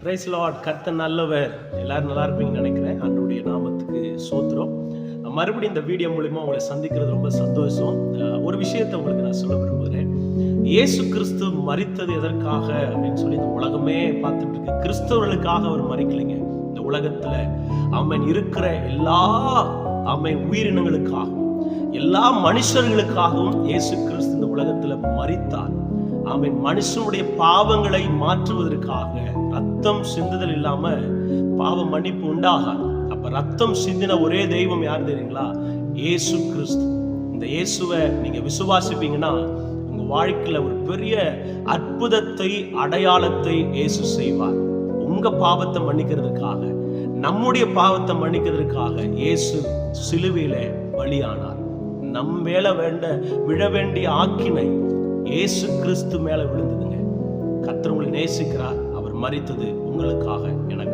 Price Lord. கர்த்தர் நல்லவர். எல்லாரும் நல்லா இருப்பீங்கன்னு நினைக்கிறேன். ஆண்டவருடைய நாமத்துக்கு ஸ்தோத்திரம். மறுபடியும் இந்த வீடியோ மூலமா உங்களை சந்திக்கிறது ரொம்ப சந்தோஷம். ஒரு விஷயத்தை உங்களுக்கு நான் சொல்ல விரும்புகிறேன். இயேசு கிறிஸ்து மரித்தது எதற்காக அப்படின்னு சொல்லி இந்த உலகமே பார்த்துட்டு இருக்கு. கிறிஸ்தவர்களுக்காக அவர் மரிக்கலைங்க. இந்த உலகத்துல அவன் இருக்கிற எல்லா உயிரினங்களுக்காகவும் எல்லா மனுஷர்களுக்காகவும் இயேசு கிறிஸ்து இந்த உலகத்துல மரித்தார். மனுஷனுடைய பாவங்களை மாற்றுவதற்காக ரத்தம் சிந்துதல் இல்லாம பாவ மன்னிப்பு உண்டாகாது. அப்ப ரத்தம் சிந்தின ஒரே தெய்வம் யார் தெரியுங்களா? இயேசு கிறிஸ்து. இந்த இயேசுவை நீங்க விசுவாசிப்பீங்கன்னா உங்க வாழ்க்கையில ஒரு பெரிய அற்புதத்தை, அடையாளத்தை இயேசு செய்வார். உங்க பாவத்தை மன்னிக்கிறதுக்காக, நம்முடைய பாவத்தை மன்னிக்கிறதுக்காக இயேசு சிலுவையில பலியானார். நம் மேல விழ வேண்டிய ஆக்கினை இயேசு கிறிஸ்து மேல விழுந்ததுங்க. கர்த்தர் உங்களை நேசிக்கிறார். அவர் மரித்தது உங்களுக்காக, எனக்கு